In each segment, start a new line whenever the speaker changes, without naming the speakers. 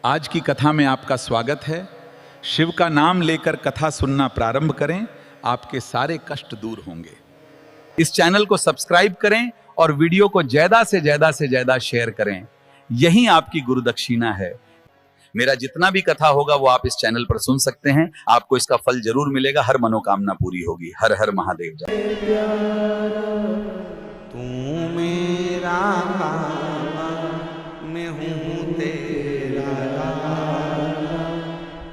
आज की कथा में आपका स्वागत है। शिव का नाम लेकर कथा सुनना प्रारंभ करें, आपके सारे कष्ट दूर होंगे। इस चैनल को सब्सक्राइब करें और वीडियो को ज्यादा से ज्यादा शेयर करें। यही आपकी गुरु दक्षिणा है। मेरा जितना भी कथा होगा वो आप इस चैनल पर सुन सकते हैं। आपको इसका फल जरूर मिलेगा, हर मनोकामना पूरी होगी। हर हर महादेव जय।
तू मेरा बाबा, मैं हूँ तेरा लाला,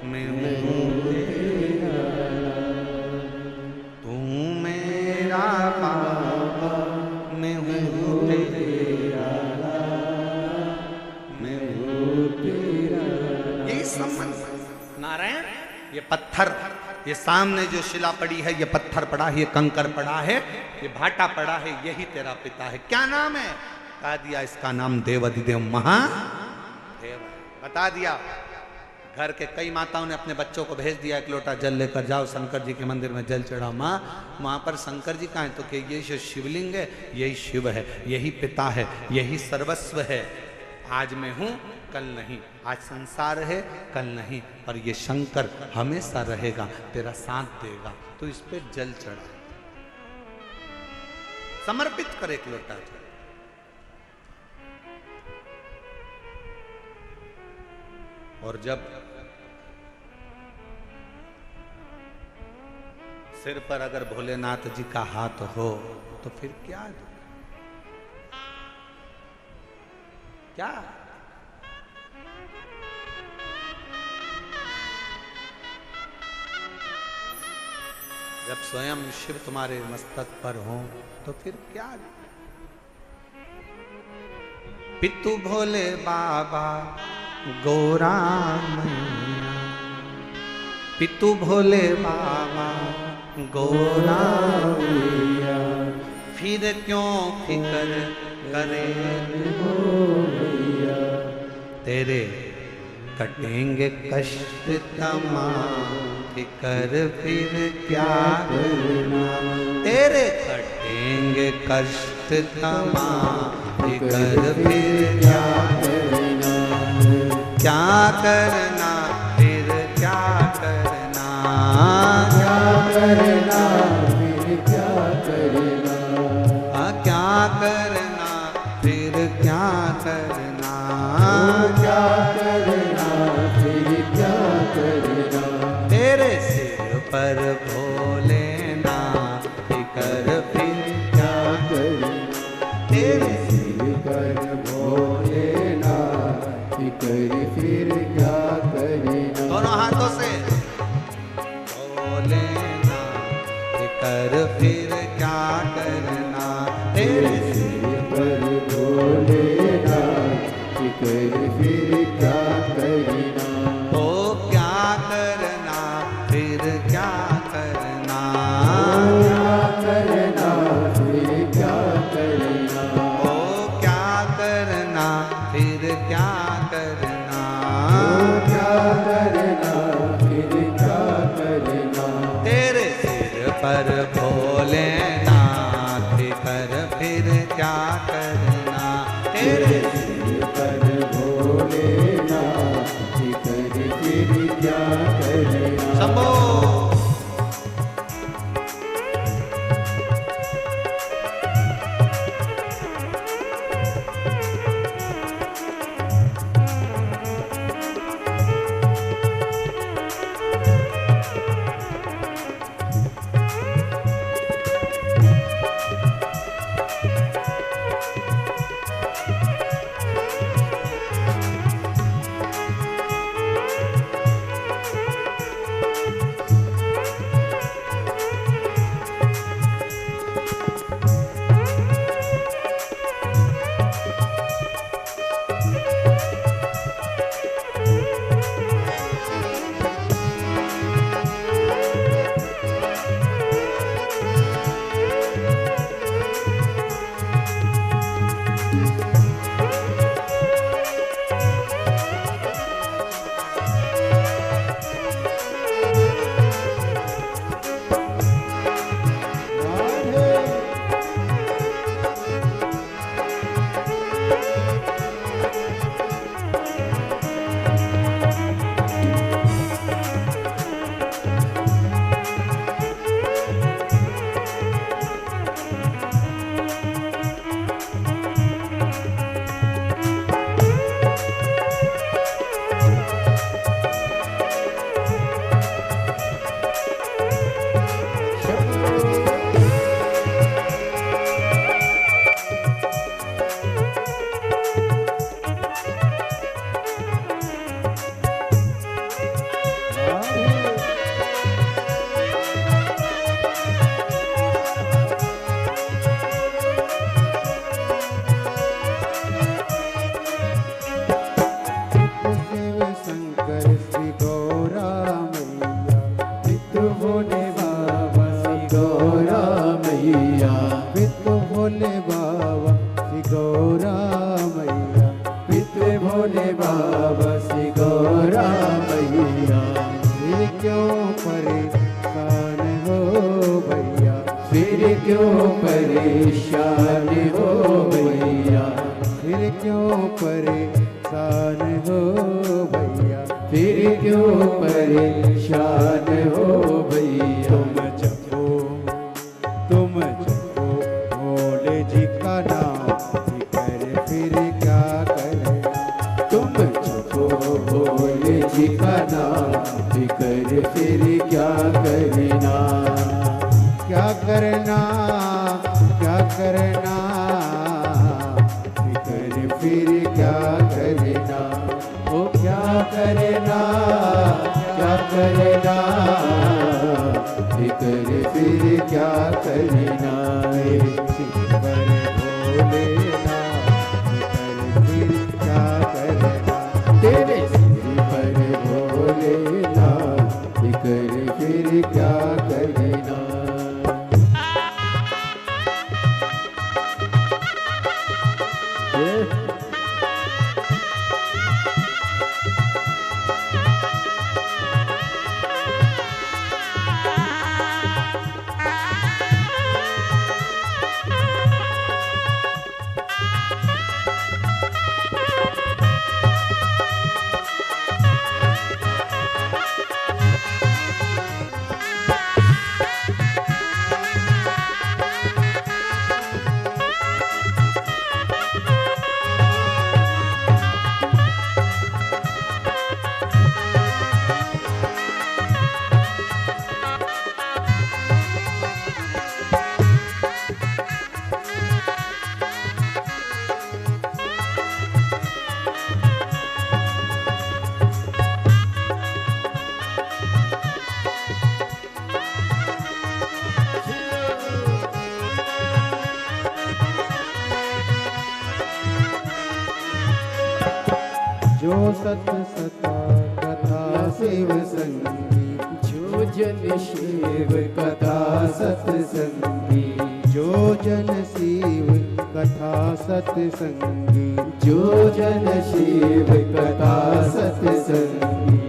मैं हूँ तेरा लाला। तू मेरा बाबा, मैं हूँ तेरा लाला, मैं हूँ तेरा लाला। यही संबंध नारायण। ये पत्थर, ये सामने जो शिला पड़ी है, ये पत्थर पड़ा है, ये कंकर पड़ा है, ये भाटा पड़ा है, यही तेरा पिता है। क्या नाम है? बता दिया, इसका नाम देवाधिदेव महादेव। बता दिया। घर के कई माताओं ने अपने बच्चों को भेज दिया, एक लोटा जल लेकर जाओ शंकर जी के मंदिर में जल चढ़ाओ। माँ वहाँ पर शंकर जी कहाँ है? तो कि ये जो शिवलिंग है यही शिव है, यही पिता है, यही सर्वस्व है। आज मैं हूँ कल नहीं, आज संसार है कल नहीं, और ये शंकर हमेशा रहेगा, तेरा साथ देगा। तो इस पे जल चढ़ा, समर्पित कर एक लोटा जल। और जब सिर पर अगर भोलेनाथ जी का हाथ हो तो फिर क्या क्या जब स्वयं शिव तुम्हारे मस्तक पर हो तो फिर क्या। पितु भोले बाबा गौरा मैया, पितु भोले बाबा गौरा मैया, फिर क्यों फिक्र करे भैया, तेरे कटेंगे कष्ट तमाम, फिक्र फिर क्या करना, तेरे कटेंगे कष्ट तमाम, फिक्र फिर क्या करना, क्या करना फिर क्या करना, क्या करना फिर क्या करना, क्या करना फिर क्या करना, क्या करना फिर क्या करना, तेरे सिर पर भोलेनाथ, फिक्र फिर क्या करना, तेरे सिर पर भोलेनाथ, फिक्र फिर क्या करना। दोनों हाथों से भोलेनाथ, फिक्र फिर क्या करना, तेरे सिर पर भोलेनाथ, फिक्र फिर क्या करना, तो क्या करना फिर क्या
क्यों परेशान हो भैया,
फिर क्यों परेशान हो भैया,
फिर क्यों परेशान हो भैया।
तुम जपो भोले जी का नाम, फिकर फिर क्या करें।
तुम जपो भोले जी का नाम, फिकर फिर क्या करना।
क्या करना, क्या करना, फिकर फिर क्या करना।
ओ क्या करना, क्या करना, फिकर फिर क्या करना।
तेरे सिर पर भोलेनाथ,
फिकर फिर क्या करना।
तेरे सिर पर भोलेनाथ, फिकर फिर क्या करना। जो सत सता कथा शिव संगी,
जो जन शिव कथा सत्संगी,
जो जन शिव कथा सत्संगी,
जो जन शिव कथा सत्संगी,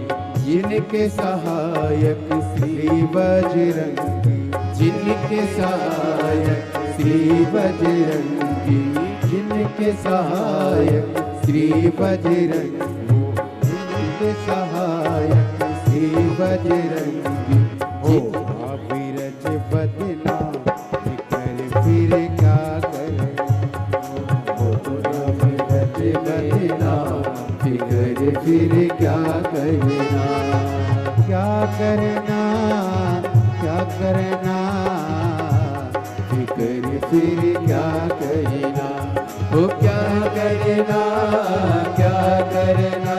जिनके सहायक श्री बजरंगी,
जिनके सहायक श्री बजरंगी,
जिनके सहायक श्री बजरंगी, जिनके सहायक श्री बजरंगी। हो अविरज बदना, फिकर फिर क्या करें।
अविरज बदना, फिकर फिर क्या करना।
क्या करना, क्या करना,
फिकर फिर क्या करना। ओ क्या करना, क्या करना,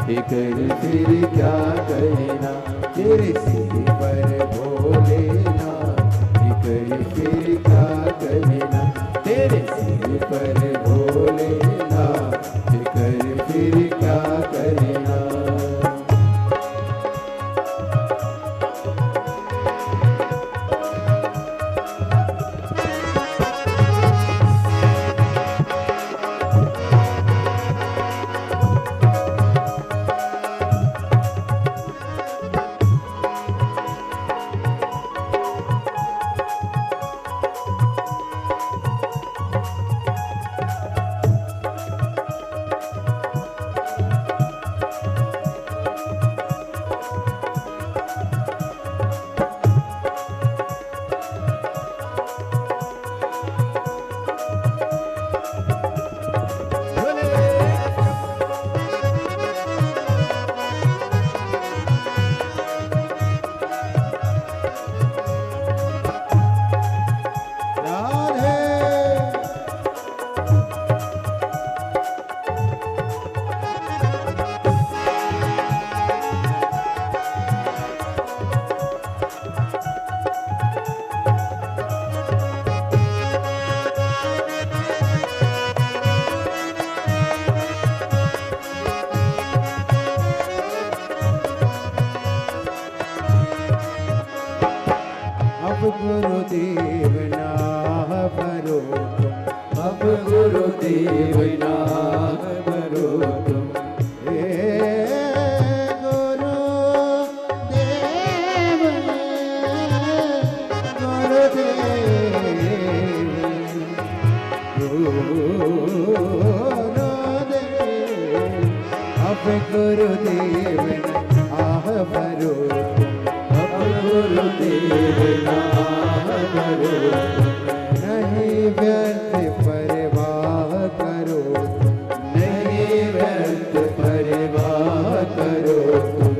फिकर फिर क्या करना।
तेरे सिर पर भोलेनाथ,
फिकर फिर क्या करना। तेरे सिर पर भोलेनाथ, फिकर फिर क्या करना।
गुरुदेव ना भरो तुम,
अब गुरुदेव ना भरो तुम।
हे गुरुदेव, गुरुदेव
अब गुरुदेव न आह भरो तुम, अब गुरुदेव न आह भरो तुम, नहीं व्यर्थ परवाह करो, नहीं व्यर्थ परवाह करो तुम,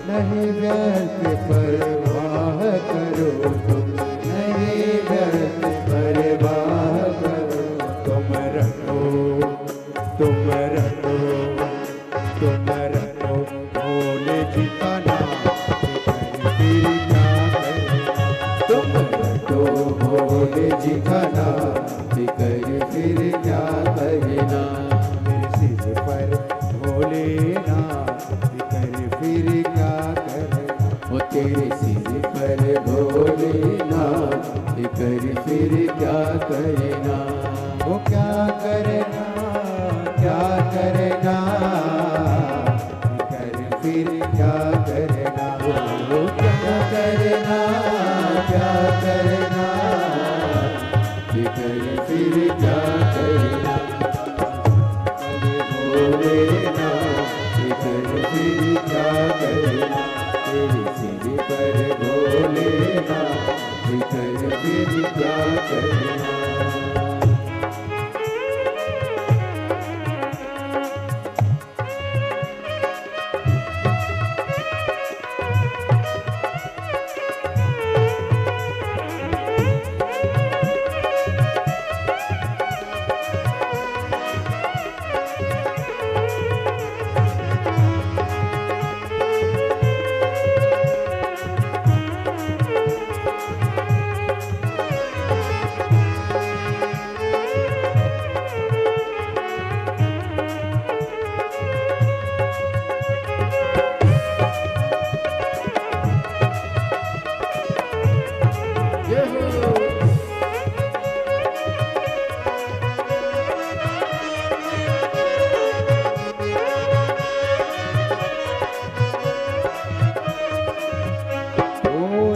नहीं व्यर्थ परवाह करो तुम, नहीं व्यर्थ परवाह करो। तुम रखो, तुम रखो, तुम रखो भोले जी का नाम, फिर क्या करें। तुम रखो भोले जी का नाम, फिर क्या कहना। मेरे सिर पर भोलेनाथ, फिर क्या कहना। वो तेरे सिर पर भोलेनाथ, फिर क्या कहना। वो क्या करना, क्या करना, फिर क्या करना। वो क्या करना, क्या करना, फिर क्या करना। भोलेनाथ, फिर क्या करना। तेरे सिर पर भोलेनाथ, फिर क्या करना।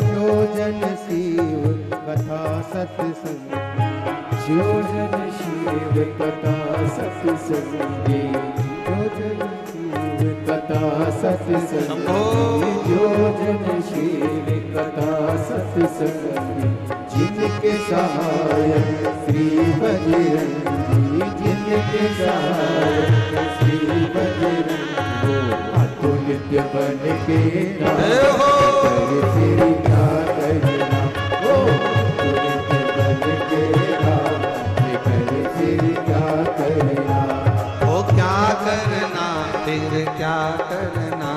जो जन शिव कथा सत्संगी, जो जन शिव कथा सत्संगी, जो जन शिव कथा सत्संगी, जिनके सहायक श्री बजरंगी, जिनके सहायक श्री बजरंगी, वो अतुल्य बन के राम कर फिर क्या करना। वो अतुल्य बन के राम कर फिर क्या करना।
ओ क्या करना फिर क्या करना,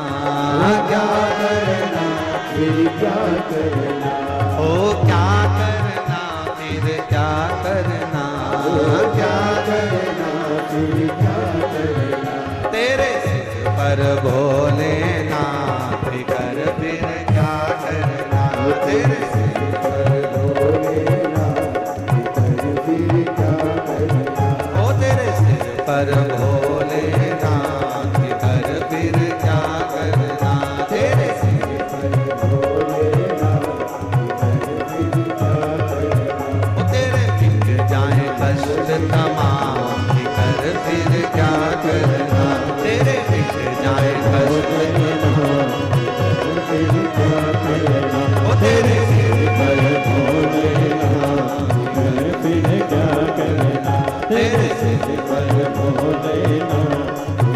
क्या करना फिर क्या करना।
ओ क्या करना फिर क्या करना,
क्या करना फिर क्या करना।
तेरे सिर पर भोलेनाथ कर फिर क्या करना, तेरे सिर पर
भोलेनाथ कर फिर क्या करना।
ओ तेरे सिर पर भोलेनाथ कर फिर क्या करना, तेरे सिर
पर भोलेनाथ कर फिर क्या करना।
ओ तेरे मिट जाए कष्ट तमाम कर फिर क्या करना, तेरे मिट जाए कष्ट
फिर क्या करना।
ओ तेरे सिर पर
भोलेनाथ कर फिर क्या करना।
तेरे सिर
पर भोलेनाथ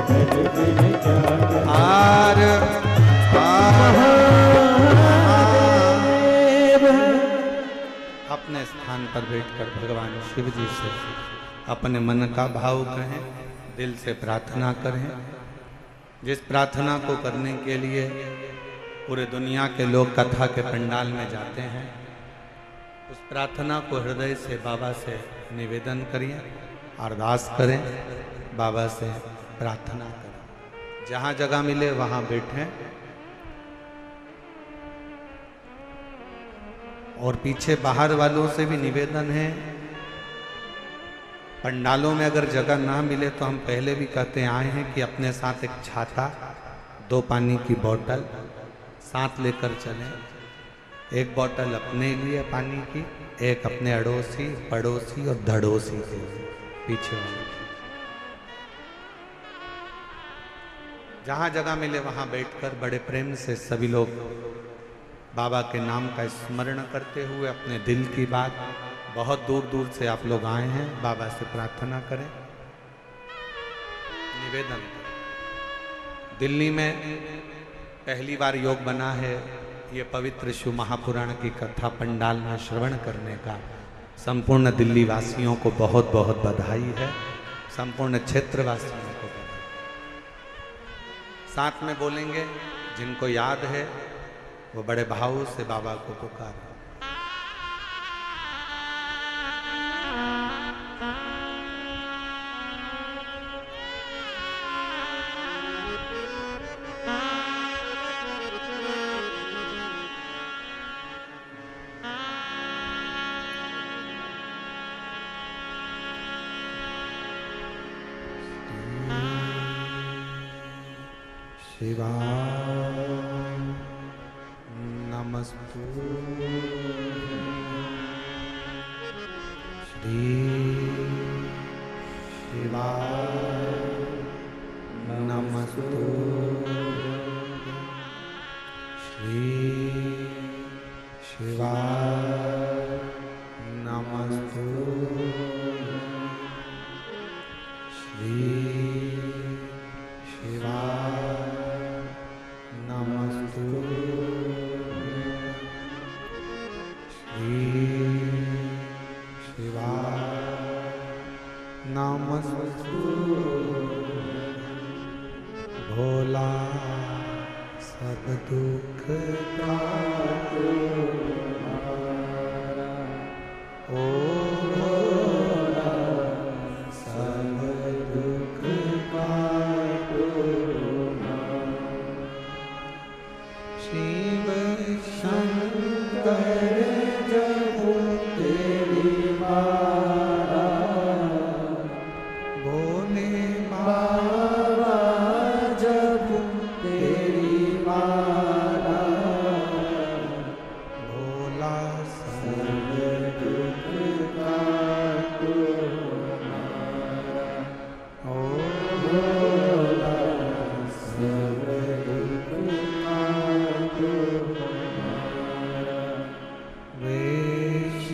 कर फिर क्या करना।
आर अपने स्थान पर बैठकर भगवान शिव जी से अपने मन का भाव कहें, दिल से प्रार्थना करें। जिस प्रार्थना को करने के लिए पूरे दुनिया के लोग कथा के पंडाल में जाते हैं, उस प्रार्थना को हृदय से बाबा से निवेदन करिए, अरदास करें, बाबा से प्रार्थना करें। जहाँ जगह मिले वहाँ बैठें और पीछे बाहर वालों से भी निवेदन है, पंडालों में अगर जगह ना मिले तो हम पहले भी कहते आए हैं कि अपने साथ एक छाता, 2 पानी की बोतल साथ लेकर चलें। एक बोतल अपने लिए पानी की, एक अपने अड़ोसी, पड़ोसी और धड़ोसी के लिए, पीछे वाले। जहाँ जगह मिले वहाँ बैठकर बड़े प्रेम से सभी लोग बाबा के नाम का स्मरण करते हुए अपने दिल की बात, बहुत दूर दूर से आप लोग आए हैं, बाबा से प्रार्थना करें, निवेदन करें। दिल्ली में पहली बार योग बना है, ये पवित्र शिव महापुराण की कथा पंडाल में श्रवण करने का संपूर्ण दिल्ली वासियों को बहुत बहुत बधाई है, संपूर्ण क्षेत्रवासियों को बधाई। साथ में बोलेंगे, जिनको याद है वो बड़े भाव से बाबा को पुकारें। शिवाय नमस्तु श्री शिवाय नमस्तु श्री शिवाय नमस्तु श्री शिवाय नमस्तु श्री शिवाय नमस्तु। भोला सब दुख काटो हमारा, ओ भोला सब दुख काटो शिव शंकर जब तेरी मारा, भोले बाबा जब तेरी मारा, भोला सब दुख काटो हमारा, ओ भोला सब दुख काटो हमारा। वेश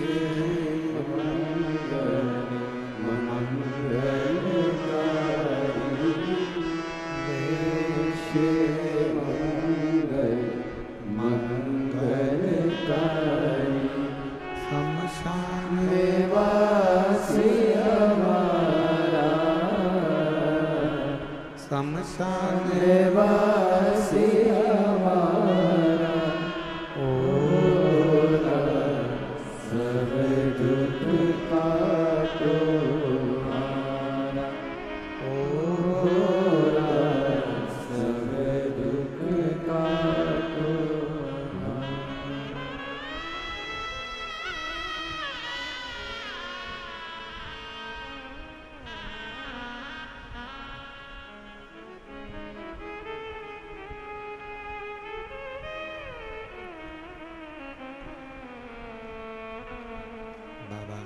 शमशान वासी हमारा, शमशान वासी हमारा, ओ सब दुख काटो हमारा, ओ सब दुख काटो हमारा। बाबा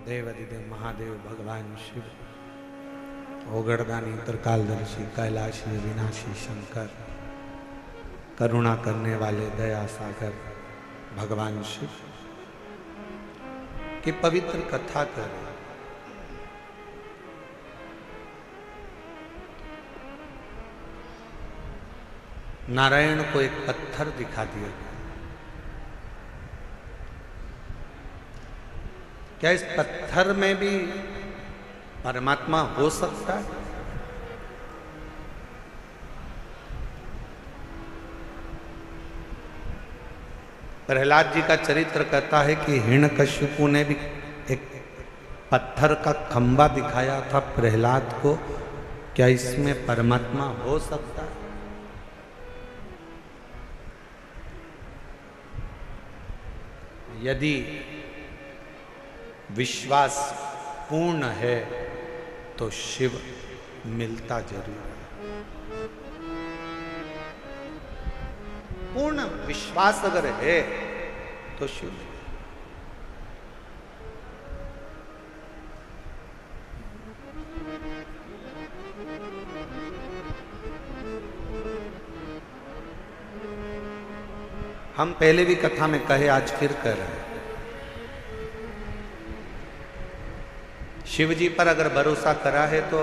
देवाधिदेव महादेव भगवान शिव, ओगड़दानी त्रिकालदर्शी कैलाशी विनाशी शंकर, करुणा करने वाले दया सागर भगवान शिव की पवित्र कथा कर नारायण को एक पत्थर दिखा दिया गया। क्या इस पत्थर में भी परमात्मा हो सकता है? प्रहलाद जी का चरित्र कहता है कि हिरण्यकशिपु ने भी एक पत्थर का खंबा दिखाया था प्रहलाद को। क्या इसमें परमात्मा हो सकता है? यदि विश्वास पूर्ण है तो शिव मिलता जरूर है। पूर्ण विश्वास अगर है तो शिव। हम पहले भी कथा में कहे, आज फिर कह रहे हैं। शिव जी पर अगर भरोसा करा है तो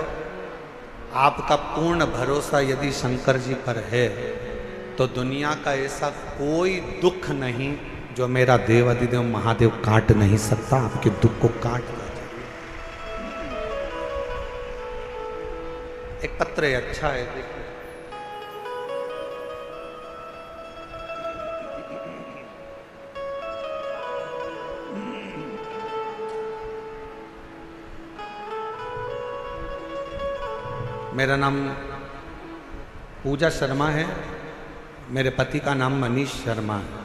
आपका पूर्ण भरोसा यदि शंकर जी पर है तो दुनिया का ऐसा कोई दुख नहीं जो मेरा देव अधिदेव महादेव काट नहीं सकता, आपके दुख को काट देगा। एक पत्र है, अच्छा है, देखिए। मेरा नाम पूजा शर्मा है, मेरे पति का नाम मनीष शर्मा है।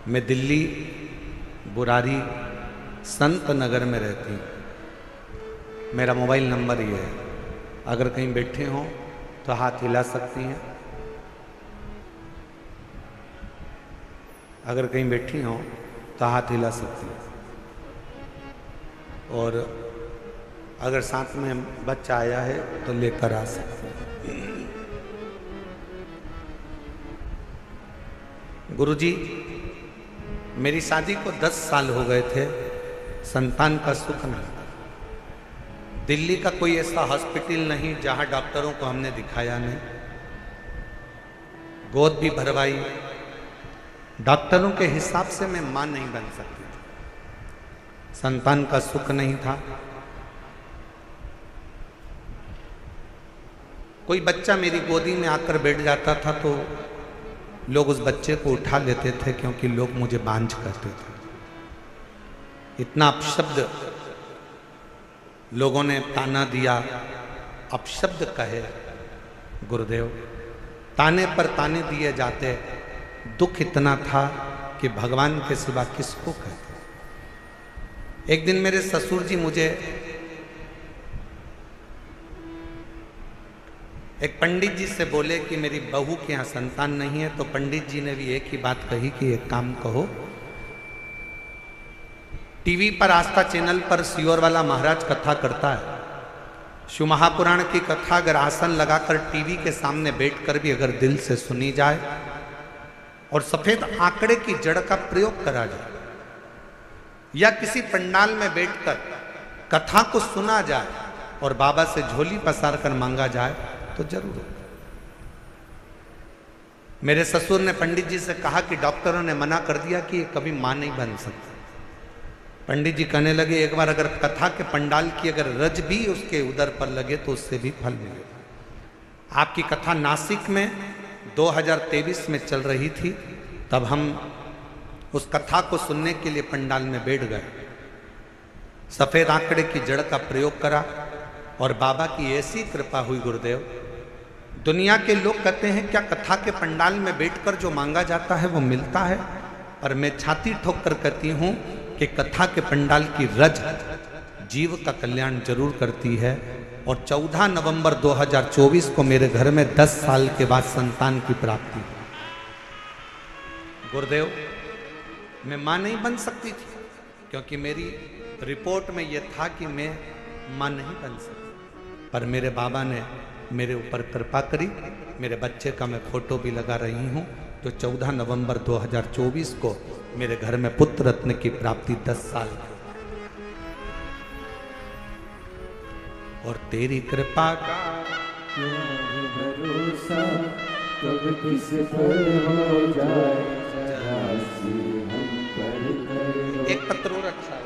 मैं दिल्ली बुरारी संत नगर में रहती हूँ। मेरा मोबाइल नंबर ये है, अगर कहीं बैठे हों तो हाथ हिला सकती हैं। अगर कहीं बैठी हों तो हाथ हिला सकती हैं। और अगर साथ में बच्चा आया है तो लेकर आ सकते हैं। गुरुजी, मेरी शादी को 10 साल हो गए थे, संतान का सुख नहीं। दिल्ली का कोई ऐसा हॉस्पिटल नहीं जहां डॉक्टरों को हमने दिखाया नहीं, गोद भी भरवाई, डॉक्टरों के हिसाब से मैं मां नहीं बन सकती थी। संतान का सुख नहीं था। कोई बच्चा मेरी गोदी में आकर बैठ जाता था तो लोग उस बच्चे को उठा लेते थे, क्योंकि लोग मुझे बांझ कहते थे। इतना अपशब्द लोगों ने ताना दिया, अपशब्द कहे गुरुदेव, ताने पर ताने दिए जाते। दुख इतना था कि भगवान के सिवा किसको कहते। एक दिन मेरे ससुर जी मुझे एक पंडित जी से बोले कि मेरी बहू के यहाँ संतान नहीं है, तो पंडित जी ने भी एक ही बात कही कि एक काम कहो, टीवी पर आस्था चैनल पर सियोर वाला महाराज कथा करता है, शिव महापुराण की कथा अगर आसन लगाकर टीवी के सामने बैठकर भी अगर दिल से सुनी जाए और सफेद आंकड़े की जड़ का प्रयोग करा जाए, या किसी पंडाल में बैठकर कथा को सुना जाए और बाबा से झोली पसार कर मांगा जाए तो जरूर होगा। मेरे ससुर ने पंडित जी से कहा कि डॉक्टरों ने मना कर दिया कि ये कभी मां नहीं बन सकती। पंडित जी कहने लगे, एक बार अगर कथा के पंडाल की अगर रज भी उसके उदर पर लगे तो उससे भी फल मिलेगा। आपकी कथा नासिक में 2023 में चल रही थी, तब हम उस कथा को सुनने के लिए पंडाल में बैठ गए। सफेद आंकड़े की जड़ का प्रयोग करा और बाबा की ऐसी कृपा हुई गुरुदेव। दुनिया के लोग कहते हैं क्या कथा के पंडाल में बैठकर जो मांगा जाता है वो मिलता है, और मैं छाती ठोक कर कहती हूं कि कथा के पंडाल की रज जीव का कल्याण जरूर करती है। और 14 नवंबर 2024 को मेरे घर में 10 साल के बाद संतान की प्राप्ति हुई। गुरुदेव, मैं मां नहीं बन सकती थी, क्योंकि मेरी रिपोर्ट में यह था कि मैं मां नहीं बन सकती, पर मेरे बाबा ने मेरे ऊपर कृपा करी। मेरे बच्चे का मैं फोटो भी लगा रही हूं, जो 14 नवंबर 2024 को मेरे घर में पुत्र रत्न की प्राप्ति 10 साल की। और तेरी कृपा का
भरोसा कब किस पर हो जाए, राशि हम पर कर।
एक पत्र और अच्छा है।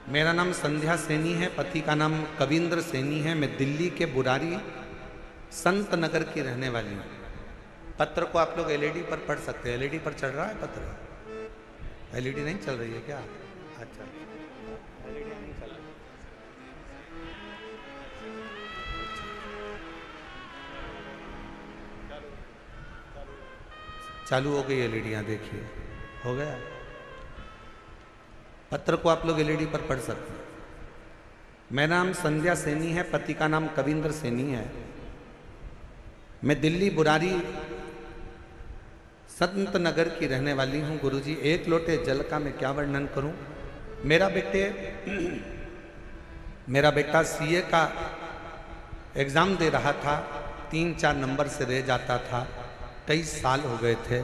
मेरा नाम संध्या सैनी है, पति का नाम कविंद्र सैनी है। मैं दिल्ली के बुरारी संत नगर की रहने वाली हूँ। पत्र को आप लोग एलईडी पर पढ़ सकते हैं। एलईडी पर चल रहा है पत्र? एलईडी नहीं चल रही है क्या? अच्छा, एलईडी नहीं चल रही। चालू हो गई एलईडियाँ, देखिए हो गया। पत्र को आप लोग एलईडी पर पढ़ सकते हैं। मेरा नाम संध्या सैनी है, पति का नाम कविंद्र सैनी है। मैं दिल्ली बुरारी संत नगर की रहने वाली हूँ। गुरुजी, एक लोटे जल का मैं क्या वर्णन करूं। मेरा बेटे मेरा बेटा सीए का एग्ज़ाम दे रहा था, 3-4 नंबर से रह जाता था। 23 साल हो गए थे।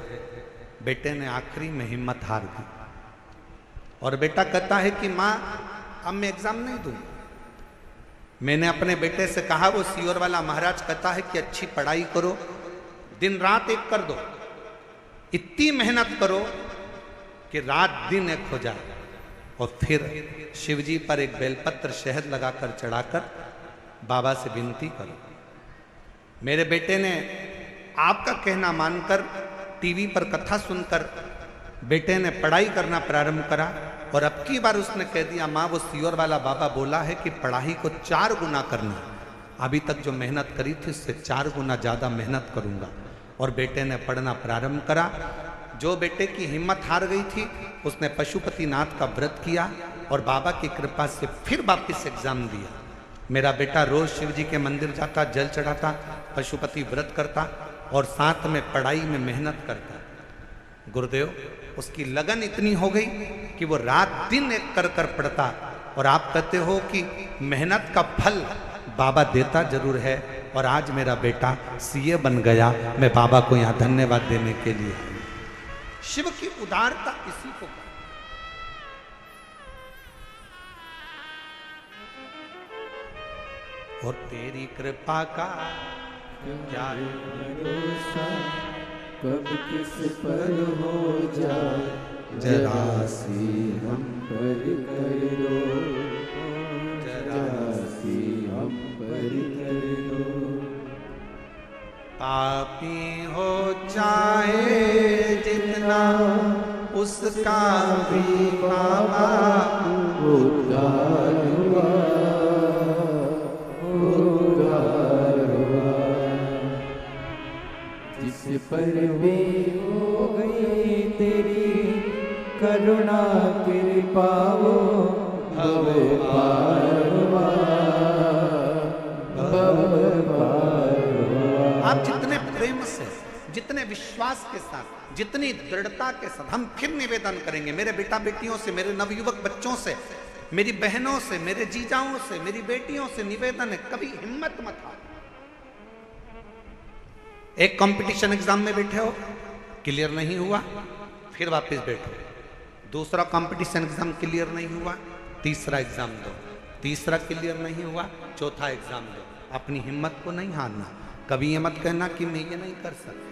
बेटे ने आखिरी में हिम्मत हार दी और बेटा कहता है कि माँ अब मैं एग्ज़ाम नहीं दूँ। मैंने अपने बेटे से कहा, वो सीओर वाला महाराज कहता है कि अच्छी पढ़ाई करो, दिन रात एक कर दो, इतनी मेहनत करो कि रात दिन एक हो जाए, और फिर शिवजी पर एक बेलपत्र शहद लगाकर चढ़ाकर बाबा से विनती करो। मेरे बेटे ने आपका कहना मानकर टीवी पर कथा सुनकर बेटे ने पढ़ाई करना प्रारंभ करा, और अब की बार उसने कह दिया, माँ वो सीओर वाला बाबा बोला है कि पढ़ाई को 4 गुना करना, अभी तक जो मेहनत करी थी उससे 4 गुना ज़्यादा मेहनत करूँगा। और बेटे ने पढ़ना प्रारंभ करा। जो बेटे की हिम्मत हार गई थी उसने पशुपतिनाथ का व्रत किया और बाबा की कृपा से फिर वापस एग्जाम दिया। मेरा बेटा रोज शिव जी के मंदिर जाता, जल चढ़ाता, पशुपति व्रत करता और साथ में पढ़ाई में मेहनत करता। गुरुदेव, उसकी लगन इतनी हो गई कि वो रात दिन एक कर कर पढ़ता। और आप कहते हो कि मेहनत का फल बाबा देता जरूर है, और आज मेरा बेटा सीए बन गया। मैं बाबा को यहाँ धन्यवाद देने के लिए। शिव की उदारता इसी को कहते। और तेरी कृपा का क्या
भरोसा, कब किस पर हो जाए जरा सी हम पर कर दो, जरा सी हम पर कर दो।
पापी हो चाहे जितना उसका भी बाबा
उद्धार हुआ, उद्धार हुआ। जिस पर भी हो गई तेरी करुणा कृपा, वो भव पार हुआ, भव पार हुआ।
आप जितने प्रेम से, जितने विश्वास के साथ, जितनी दृढ़ता के साथ, हम फिर निवेदन करेंगे मेरे बेटा बेटियों से, मेरे नवयुवक बच्चों से, मेरी बहनों से, मेरे जीजाओं से, मेरी बेटियों से निवेदन है, कभी हिम्मत मत हारो। एक कंपटीशन एग्जाम में बैठे हो, क्लियर नहीं हुआ, फिर वापस बैठो। दूसरा कंपटीशन एग्जाम क्लियर नहीं हुआ, तीसरा एग्जाम दो। तीसरा क्लियर नहीं हुआ, चौथा एग्जाम दो। अपनी हिम्मत को नहीं हारना। कभी ये मत कहना कि मैं ये नहीं कर सकता।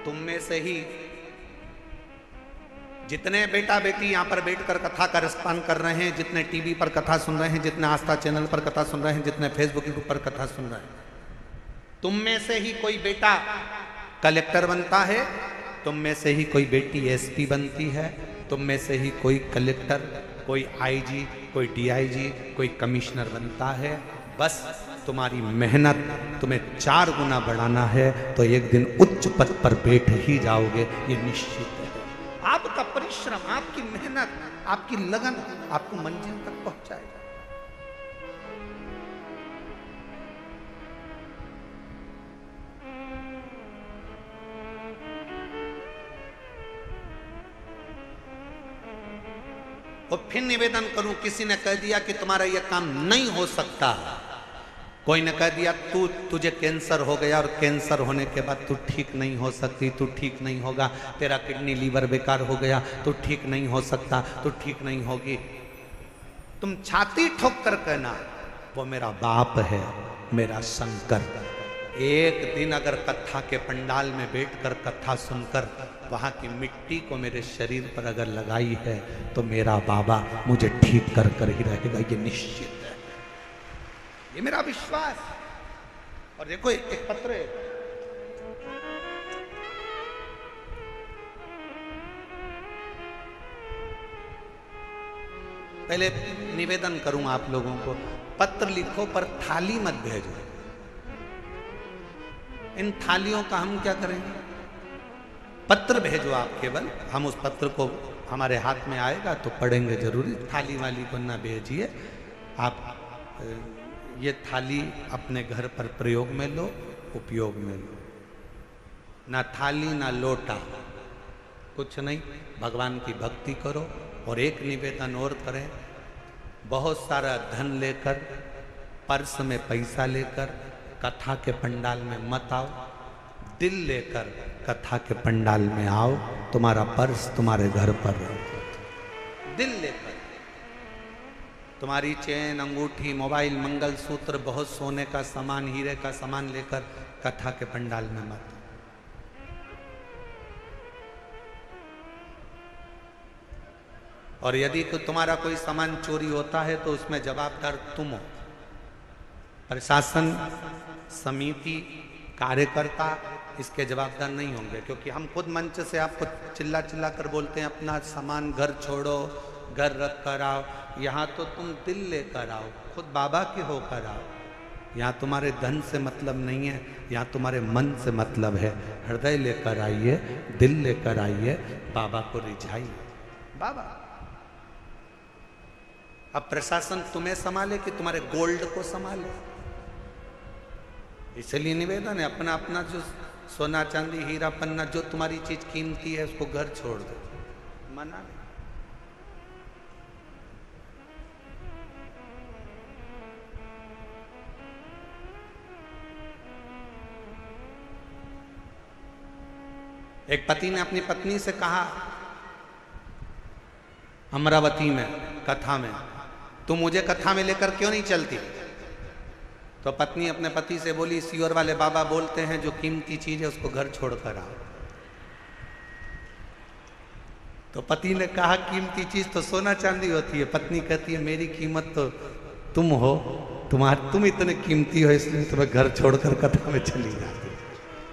तुम में से ही जितने बेटा बेटी यहां पर बैठकर कथा का रसपान कर रहे हैं, जितने टीवी पर कथा सुन रहे हैं, जितने आस्था चैनल पर कथा सुन रहे हैं, जितने फेसबुक पर कथा सुन रहे हैं, तुम में से ही कोई बेटा कलेक्टर बनता है, तुम में से ही कोई बेटी एसपी बनती है, तुम में से ही कोई कलेक्टर, कोई आईजी, कोई डीआईजी, कोई कमिश्नर बनता है। बस तुम्हारी मेहनत तुम्हें 4 गुना बढ़ाना है तो एक दिन उच्च पद पर बैठ ही जाओगे, ये निश्चित है। आपका परिश्रम, आपकी मेहनत, आपकी लगन आपको मंजिल तक पहुंचाएगा। और फिर निवेदन करूं, किसी ने कह दिया कि तुम्हारा यह काम नहीं हो सकता, कोई ने कह दिया तुझे कैंसर हो गया और कैंसर होने के बाद तू ठीक नहीं हो सकती, तू ठीक नहीं होगा, तेरा किडनी लीवर बेकार हो गया, तू ठीक नहीं हो सकता, तू ठीक नहीं होगी। तुम छाती ठोक कर कहना, वो मेरा बाप है, मेरा शंकर। एक दिन अगर कथा के पंडाल में बैठकर कथा सुनकर वहां की मिट्टी को मेरे शरीर पर अगर लगाई है तो मेरा बाबा मुझे ठीक कर कर ही रहेगा, ये निश्चित है, ये मेरा विश्वास। और देखो एक पत्र है, पहले निवेदन करूं आप लोगों को, पत्र लिखो पर थाली मत भेजो। इन थालियों का हम क्या करेंगे? पत्र भेजो आप केवल, हम उस पत्र को हमारे हाथ में आएगा तो पढ़ेंगे जरूरी। थाली वाली को ना भेजिए। आप ये थाली अपने घर पर प्रयोग में लो, उपयोग में लो। ना थाली ना लोटा, कुछ नहीं, भगवान की भक्ति करो। और एक निवेदन और करें, बहुत सारा धन लेकर, पर्स में पैसा लेकर कथा के पंडाल में मत आओ। दिल लेकर कथा के पंडाल में आओ, तुम्हारा पर्स तुम्हारे घर पर रहो। दिल लेकर तुम्हारी चेन, अंगूठी, मोबाइल, मंगलसूत्र, बहुत सोने का सामान, हीरे का सामान लेकर कथा के पंडाल में मत। और यदि तुम्हारा कोई सामान चोरी होता है तो उसमें जवाबदार तुम हो। प्रशासन, समिति, कार्यकर्ता इसके जवाबदार नहीं होंगे, क्योंकि हम खुद मंच से आपको चिल्ला चिल्ला कर बोलते हैं अपना सामान घर छोड़ो, घर रख कर आओ। यहाँ तो तुम दिल लेकर आओ, खुद बाबा के होकर आओ। यहाँ तुम्हारे धन से मतलब नहीं है, यहाँ तुम्हारे मन से मतलब है। हृदय लेकर आइए, दिल लेकर आइए, बाबा को रिझाइए। बाबा अब प्रशासन तुम्हें संभाले कि तुम्हारे गोल्ड को संभाले? इसलिए निवेदन है, अपना अपना जो सोना चांदी हीरा पन्ना, जो तुम्हारी चीज कीमती है, उसको घर छोड़ दो। मना नहीं। एक पति ने अपनी पत्नी से कहा अमरावती में कथा में, तुम मुझे कथा में लेकर क्यों नहीं चलती? तो पत्नी अपने पति से बोली, सियोर वाले बाबा बोलते हैं जो कीमती चीज है उसको घर छोड़कर आओ। तो पति ने कहा कीमती चीज तो सोना चांदी होती है। पत्नी कहती है मेरी कीमत तो तुम हो, तुम इतने कीमती हो इसलिए तुम्हें घर छोड़कर कथा में चली जाती,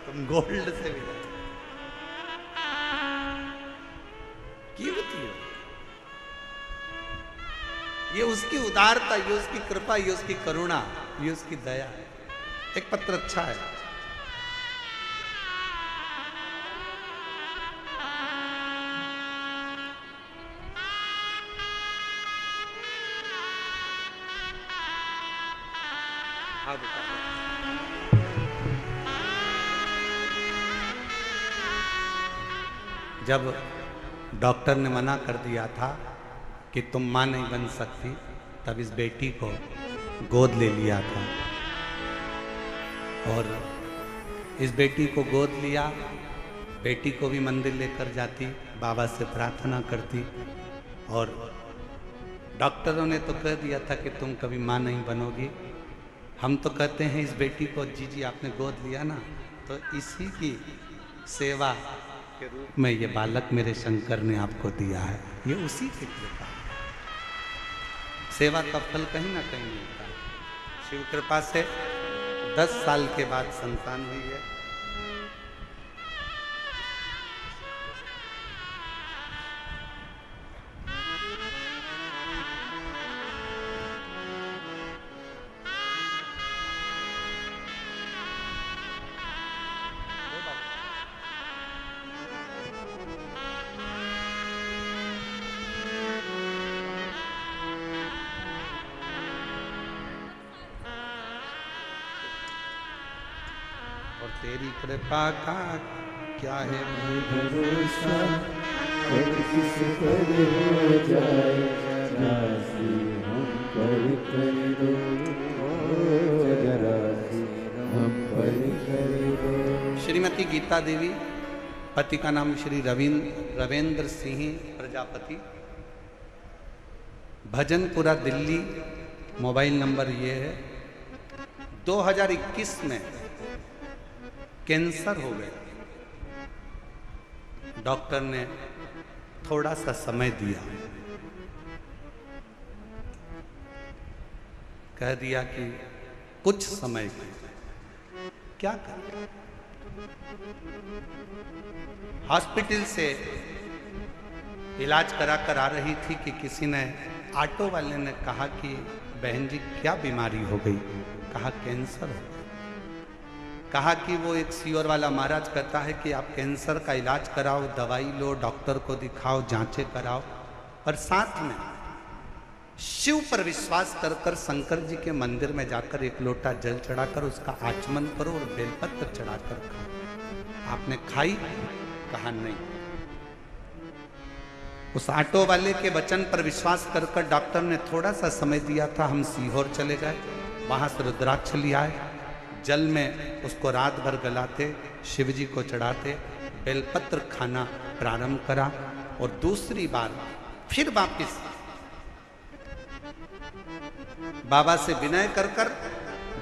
तुम गोल्ड से भी कीमती हो। ये उसकी उदारता, ये उसकी कृपा, ये उसकी करुणा, ये उसकी दया है। एक पत्र अच्छा है। जब डॉक्टर ने मना कर दिया था कि तुम मां नहीं बन सकती, तब इस बेटी को गोद ले लिया था। और इस बेटी को गोद लिया, बेटी को भी मंदिर लेकर जाती, बाबा से प्रार्थना करती। और डॉक्टरों ने तो कह दिया था कि तुम कभी मां नहीं बनोगी। हम तो कहते हैं इस बेटी को, जी आपने गोद लिया ना, तो इसी की सेवा के रूप में ये बालक मेरे शंकर ने आपको दिया है। ये उसी की कृपा, सेवा का फल कहीं ना कहीं मिलता है। शिव कृपा से 10 साल के बाद संतान हुई है। तेरी कृपा का क्या है
भरोसा, और किस पर हो जाए राजी हम पर कर दो, जरा सी हम पर कर दो।
श्रीमती गीता देवी, पति का नाम श्री रविंद्र सिंह प्रजापति, भजनपुरा दिल्ली। मोबाइल नंबर ये है। 2021 में कैंसर हो गया। डॉक्टर ने थोड़ा सा समय दिया, कह दिया कि कुछ समय के क्या करें। हॉस्पिटल से इलाज कराकर आ रही थी कि किसी ने, ऑटो वाले ने कहा कि बहन जी क्या बीमारी हो गई? कहा कैंसर हो गया। कहा कि वो एक सियोर वाला महाराज कहता है कि आप कैंसर का इलाज कराओ, दवाई लो, डॉक्टर को दिखाओ, जांचें कराओ, और साथ में शिव पर विश्वास कर कर शंकर जी के मंदिर में जाकर एक लोटा जल चढ़ाकर उसका आचमन करो और बेलपत्र चढ़ाकर खाओ। आपने खाई? कहा नहीं। उस ऑटो वाले के वचन पर विश्वास कर कर डॉक्टर ने थोड़ा सा समय दिया था। हम सीहोर चले गए, वहां से रुद्राक्ष ले आए, जल में उसको रात भर गलाते, शिव जी को चढ़ाते, बेलपत्र खाना प्रारंभ करा और दूसरी बार फिर वापिस बाबा से विनय कर कर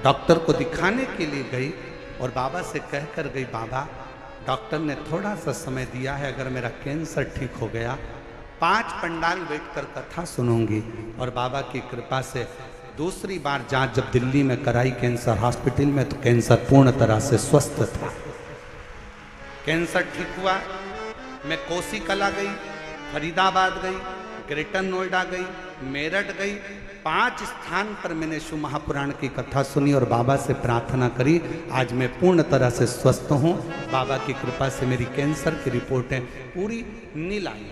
डॉक्टर को दिखाने के लिए गई और बाबा से कह कर गई, बाबा डॉक्टर ने थोड़ा सा समय दिया है, अगर मेरा कैंसर ठीक हो गया 5 पंडाल बैठकर कथा सुनूंगी। और बाबा की कृपा से दूसरी बार जांच जब दिल्ली में कराई कैंसर हॉस्पिटल में, तो कैंसर पूर्ण तरह से स्वस्थ था। कैंसर ठीक हुआ। मैं कोसी कला गई, फरीदाबाद गई, ग्रेटर नोएडा गई, मेरठ गई, 5 स्थान पर मैंने शिव महापुराण की कथा सुनी और बाबा से प्रार्थना करी। आज मैं पूर्ण तरह से स्वस्थ हूँ। बाबा की कृपा से मेरी कैंसर की रिपोर्टें पूरी नील आई।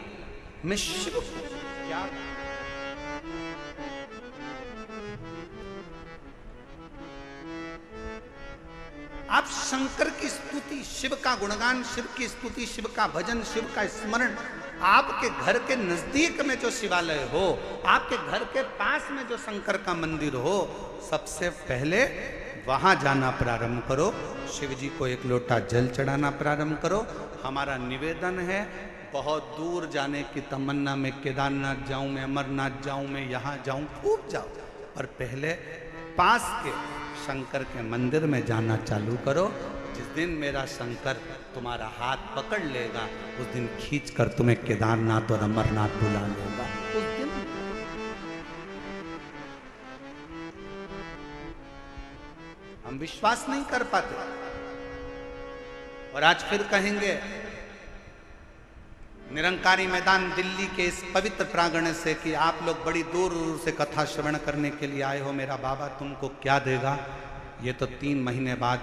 मैं शिव क्या आप शंकर की स्तुति, शिव का गुणगान, शिव की स्तुति, शिव का भजन, शिव का स्मरण, आपके घर के नजदीक में जो शिवालय हो, आपके घर के पास में जो शंकर का मंदिर हो, सबसे पहले वहां जाना प्रारंभ करो। शिव जी को 1 लोटा जल चढ़ाना प्रारंभ करो। हमारा निवेदन है, बहुत दूर जाने की तमन्ना में, केदारनाथ जाऊं मैं, अमरनाथ जाऊं मैं, यहाँ जाऊं, खूब जाओ, पर पहले पास के शंकर के मंदिर में जाना चालू करो। जिस दिन मेरा शंकर तुम्हारा हाथ पकड़ लेगा, उस दिन खींचकर तुम्हें केदारनाथ और अमरनाथ बुला लेगा। उस दिन हम विश्वास नहीं कर पाते और आज फिर कहेंगे निरंकारी मैदान दिल्ली के इस पवित्र प्रांगण से कि आप लोग बड़ी दूर दूर से कथा श्रवण करने के लिए आए हो, मेरा बाबा तुमको क्या देगा। ये तो 3 महीने बाद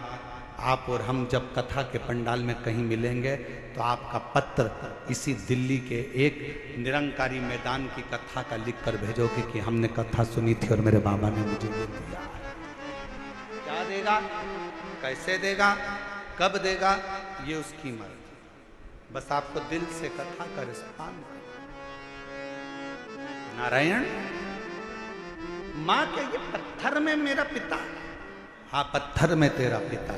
आप और हम जब कथा के पंडाल में कहीं मिलेंगे तो आपका पत्र इसी दिल्ली के एक निरंकारी मैदान की कथा का लिख कर भेजोगे कि हमने कथा सुनी थी और मेरे बाबा ने मुझे ये दिया। क्या देगा, कैसे देगा, कब देगा, ये उसकी मर्जी। बस आपको दिल से कथा का रिस्पॉन्स। नारायण मां के ये पत्थर में मेरा पिता, हाँ पत्थर में तेरा पिता,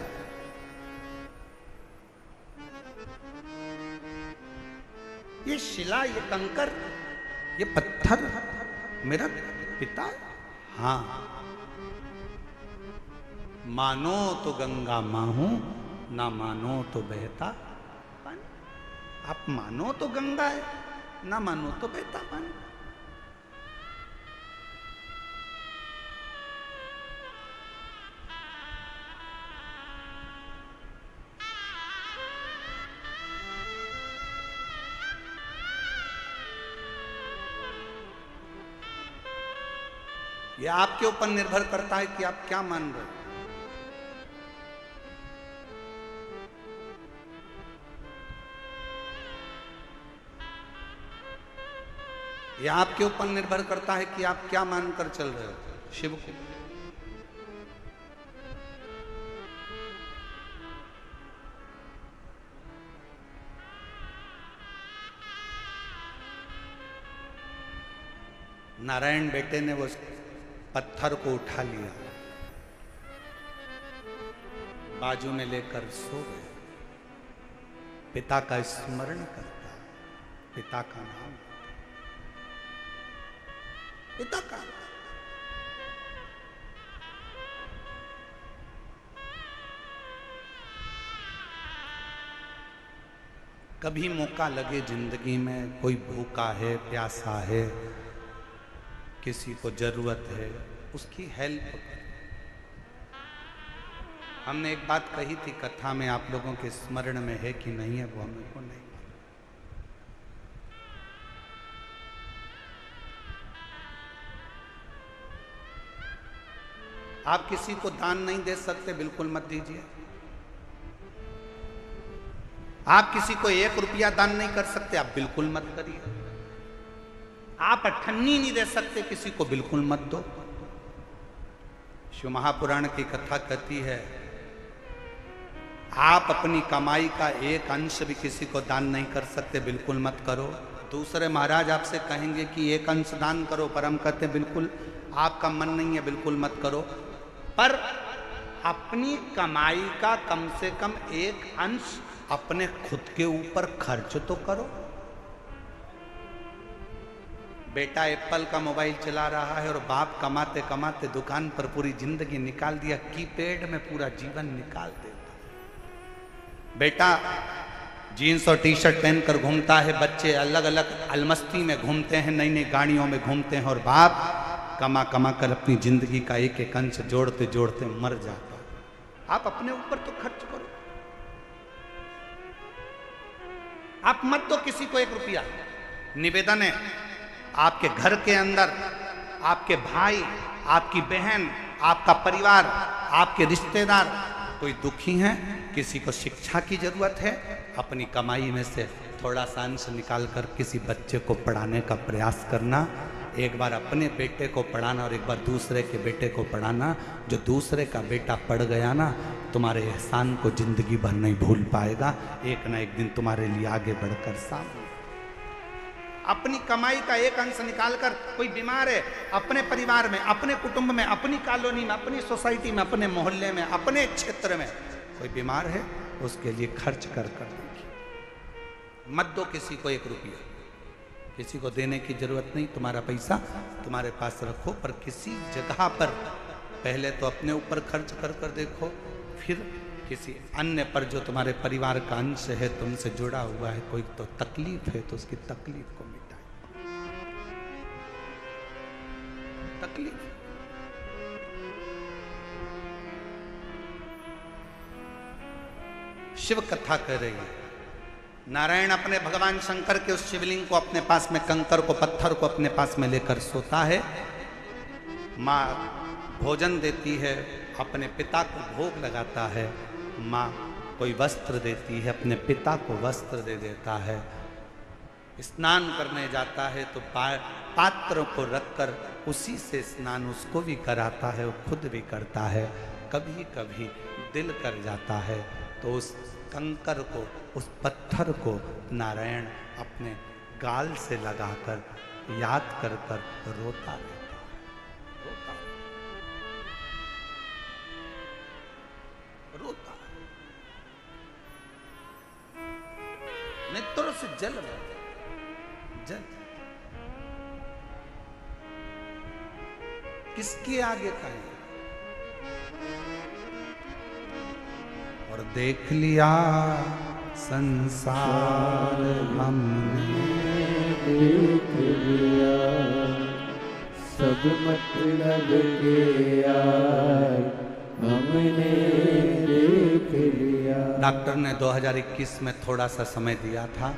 ये शिला, ये कंकर, ये पत्थर मेरा पिता, हाँ मानो तो गंगा मां हूं, ना मानो तो बहता पानी। आप मानो तो गंगा है, ना मानो तो बहता पानी। ये आपके ऊपर निर्भर करता है कि आप क्या मान रहे हो। ये आपके ऊपर निर्भर करता है कि आप क्या मानकर चल रहे हो शिव को। नारायण बेटे ने वो पत्थर को उठा लिया, बाजू में लेकर सो गए। पिता का स्मरण करता, पिता का नाम, पिता का। कभी मौका लगे जिंदगी में, कोई भूखा है, प्यासा है, किसी को जरूरत है, उसकी हेल्प करें। हमने एक बात कही थी कथा में, आप लोगों के स्मरण में है कि नहीं है वो हमें को नहीं। आप किसी को दान नहीं दे सकते, बिल्कुल मत दीजिए। आप किसी को 1 रुपया दान नहीं कर सकते, आप बिल्कुल मत करिए। आप अठन्नी नहीं दे सकते, किसी को बिल्कुल मत दो। शिव महापुराण की कथा कहती है आप अपनी कमाई का 1 अंश भी किसी को दान नहीं कर सकते, बिल्कुल मत करो। दूसरे महाराज आपसे कहेंगे कि एक अंश दान करो, पर हम कहते हैं बिल्कुल आपका मन नहीं है, बिल्कुल मत करो, पर अपनी कमाई का कम से कम एक अंश अपने खुद के ऊपर खर्च तो करो। बेटा एप्पल का मोबाइल चला रहा है और बाप कमाते कमाते दुकान पर पूरी जिंदगी निकाल दिया, कीपैड में पूरा जीवन निकाल देता। बेटा जीन्स और टी शर्ट पहनकर घूमता है, बच्चे अलग अलग अलमस्ती में घूमते हैं, नई नई गाड़ियों में घूमते हैं, और बाप कमा कमा कर अपनी जिंदगी का एक एक अंश जोड़ते जोड़ते मर जाता। आप अपने ऊपर तो खर्च करो, आप मत दो किसी को 1 रुपया। निवेदन है, आपके घर के अंदर आपके भाई, आपकी बहन, आपका परिवार, आपके रिश्तेदार कोई दुखी हैं, किसी को शिक्षा की जरूरत है, अपनी कमाई में से थोड़ा सा अंश निकाल कर किसी बच्चे को पढ़ाने का प्रयास करना। एक बार अपने बेटे को पढ़ाना और एक बार दूसरे के बेटे को पढ़ाना। जो दूसरे का बेटा पढ़ गया ना, तुम्हारे एहसान को जिंदगी भर नहीं भूल पाएगा, एक ना एक दिन तुम्हारे लिए आगे बढ़कर सामने। अपनी कमाई का एक अंश निकालकर, कोई बीमार है अपने परिवार में, अपने कुटुंब में, अपनी कॉलोनी में, अपनी सोसाइटी में, अपने मोहल्ले में, अपने क्षेत्र में कोई बीमार है, उसके लिए खर्च कर देखिए। मत दो किसी को 1 रुपया, किसी को देने की जरूरत नहीं। तुम्हारा पैसा तुम्हारे पास रखो, पर किसी जगह पर पहले तो अपने ऊपर खर्च कर कर देखो, फिर किसी अन्य पर जो तुम्हारे परिवार का अंश है, तुमसे जुड़ा हुआ है, कोई तो तकलीफ है तो उसकी तकलीफ को मिटाए। तकलीफ शिव कथा कह रही है, नारायण अपने भगवान शंकर के उस शिवलिंग को अपने पास में, कंकर को, पत्थर को अपने पास में लेकर सोता है। माँ भोजन देती है, अपने पिता को भोग लगाता है। माँ कोई वस्त्र देती है, अपने पिता को वस्त्र दे देता है। स्नान करने जाता है तो पात्र को रखकर उसी से स्नान उसको भी कराता है, वो खुद भी करता है। कभी कभी दिल कर जाता है तो उस कंकर को, उस पत्थर को नारायण अपने गाल से लगाकर याद कर कर रोता रहता है, रोता नेत्रों से जल जल। किसके आगे कहें? और देख लिया संसार हमने,
देख लिया सब मतलब के यार हमने देख लिया।
डॉक्टर ने 2021 में थोड़ा सा समय दिया था,